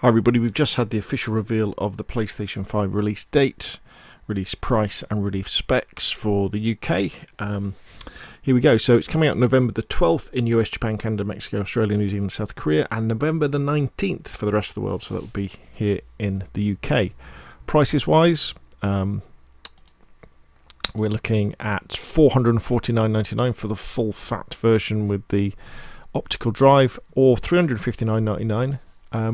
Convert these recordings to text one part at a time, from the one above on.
Hi everybody, we've just had the official reveal of the PlayStation 5 release date, release price and release specs for the UK. Here we go. So it's coming out November the 12th in US, Japan, Canada, Mexico, Australia, New Zealand, South Korea, and November the 19th for the rest of the world. So that will be here in the UK. Prices wise, we're looking at $449.99 for the full fat version with the optical drive, or $359.99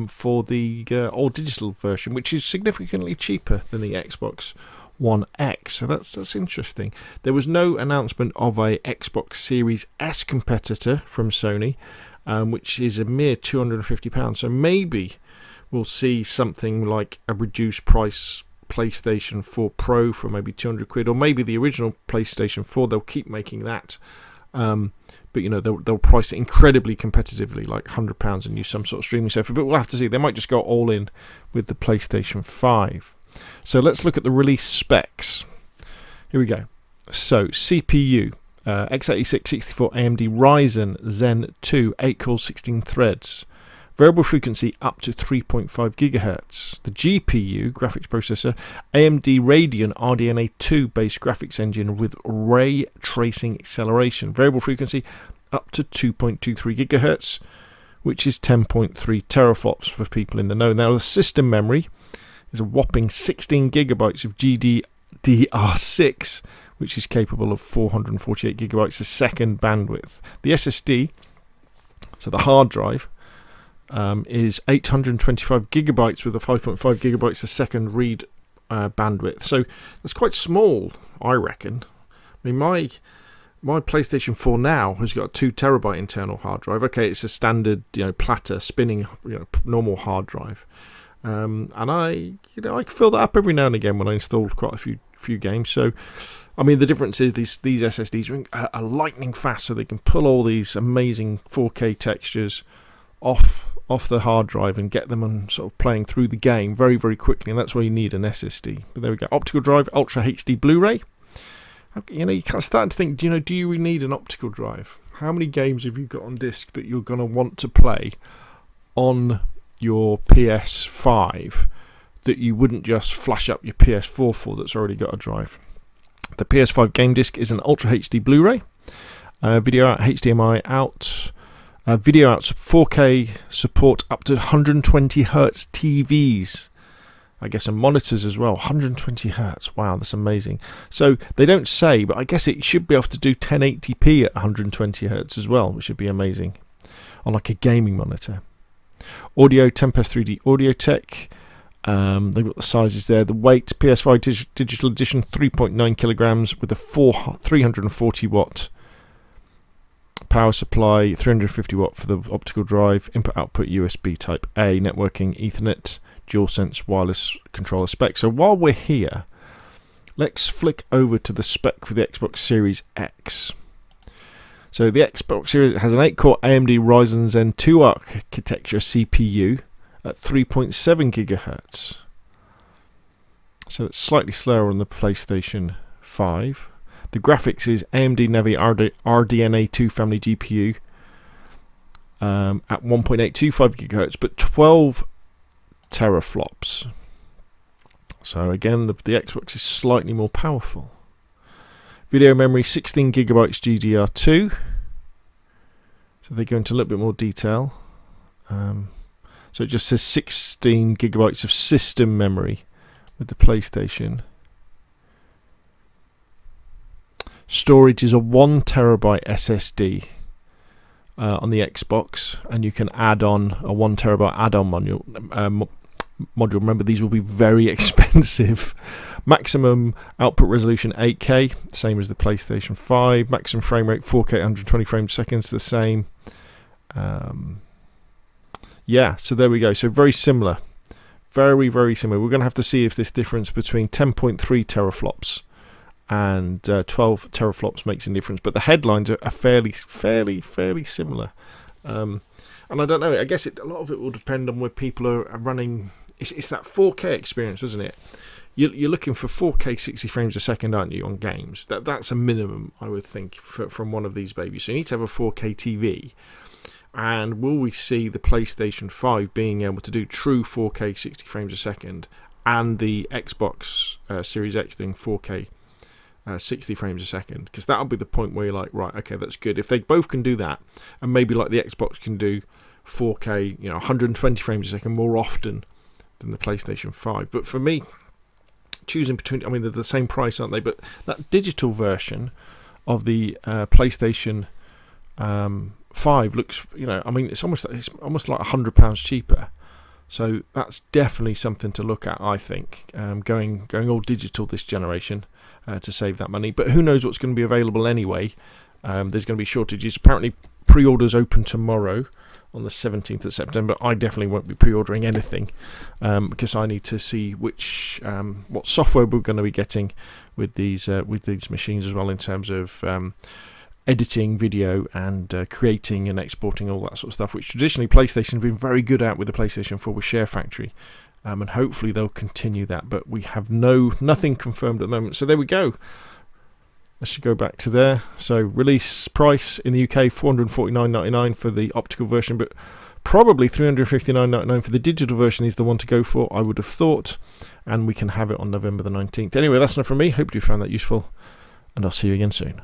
for the all digital version, which is significantly cheaper than the Xbox One X. So that's interesting. There was no announcement of a Xbox Series S competitor from Sony, which is a mere £250. So maybe we'll see something like a reduced price PlayStation 4 Pro for maybe £200, or maybe the original PlayStation 4. They'll keep making that. But you know, they'll price it incredibly competitively, like £100, and use some sort of streaming software. But we'll have to see. They might just go all in with the PlayStation 5. So let's look at the release specs. Here we go. So CPU, x86 64 AMD Ryzen Zen 2, 8 cores, 16 threads. Variable frequency up to 3.5 GHz. The GPU, graphics processor, AMD Radeon RDNA 2 based graphics engine with ray tracing acceleration. Variable frequency up to 2.23 GHz, which is 10.3 teraflops for people in the know. Now the system memory is a whopping 16 gigabytes of GDDR6, which is capable of 448 gigabytes a second bandwidth. The SSD, so the hard drive, is 825 gigabytes with a 5.5 gigabytes a second read bandwidth. So that's quite small, I reckon. I mean, my PlayStation 4 now has got a 2 terabyte internal hard drive. Okay, it's a standard, platter spinning, normal hard drive. And I fill that up every now and again when I install quite a few games. So, I mean, the difference is these SSDs are lightning fast, so they can pull all these amazing 4K textures off the hard drive and get them on sort of playing through the game very, very quickly, and that's why you need an SSD. But there we go. Optical drive, Ultra HD Blu-ray. You can't start to think, do you really need an optical drive? How many games have you got on disc that you're going to want to play on your PS5 that you wouldn't just flash up your PS4 for that's already got a drive? The PS5 game disc is an Ultra HD Blu-ray. Video out, HDMI out. Video out, 4K support up to 120 Hz TVs. I guess, and monitors as well. 120 Hz. Wow, that's amazing. So they don't say, but I guess it should be able to do 1080p at 120 Hz as well, which should be amazing on like a gaming monitor. Audio, Tempest 3D Audio Tech. They've got the sizes there. The weight, PS5 Digital Edition, 3.9 kilograms with a 340 watt power supply, 350 watt for the optical drive, input output USB type A, networking, Ethernet, DualSense wireless controller spec. So while we're here, let's flick over to the spec for the Xbox Series X. So the Xbox Series has an 8-core AMD Ryzen Zen 2 architecture CPU at 3.7 GHz. So it's slightly slower on the PlayStation 5. The graphics is AMD Navi RDNA 2 family GPU at 1.825 GHz, but 12 teraflops. So again, the Xbox is slightly more powerful. Video memory, 16 gigabytes GDR2. So they go into a little bit more detail. So it just says 16 gigabytes of system memory with the PlayStation. Storage is a 1 terabyte SSD on the Xbox, and you can add on a 1 terabyte add-on module. Remember, these will be very expensive. Maximum output resolution 8K, same as the PlayStation 5. Maximum frame rate 4K 120 frames per second, the same. Yeah, so there we go. So very similar, very, very similar. We're going to have to see if this difference between 10.3 teraflops and 12 teraflops makes a difference, but the headlines are fairly similar. And I don't know, I guess a lot of it will depend on where people are running. It's that 4K experience, isn't it? You're looking for 4K 60 frames a second, aren't you, on games? That's a minimum, I would think, from one of these babies. So you need to have a 4K TV. And will we see the PlayStation 5 being able to do true 4K 60 frames a second, and the Xbox Series X doing 4K 60 frames a second? Because that'll be the point where you're like, right, okay, that's good. If they both can do that, and maybe like the Xbox can do 4K, 120 frames a second more often than the PlayStation 5. But for me, choosing between, I mean, they're the same price, aren't they? But that digital version of the PlayStation 5 looks, it's almost like £100 cheaper. So that's definitely something to look at, I think, going all digital this generation to save that money. But who knows what's going to be available anyway. There's going to be shortages. Apparently, pre-orders open tomorrow on the 17th of September. I definitely won't be pre-ordering anything because I need to see what software we're going to be getting with these machines as well, in terms of editing video and creating and exporting, all that sort of stuff, which traditionally PlayStation have been very good at with the PlayStation 4 with Share Factory, and hopefully they'll continue that, but we have nothing confirmed at the moment. So there we go. Let's go back to there. So release price in the UK, $449.99 for the optical version, but probably $359.99 for the digital version is the one to go for, I would have thought, and we can have it on November the 19th. Anyway, that's enough from me. Hope you found that useful, and I'll see you again soon.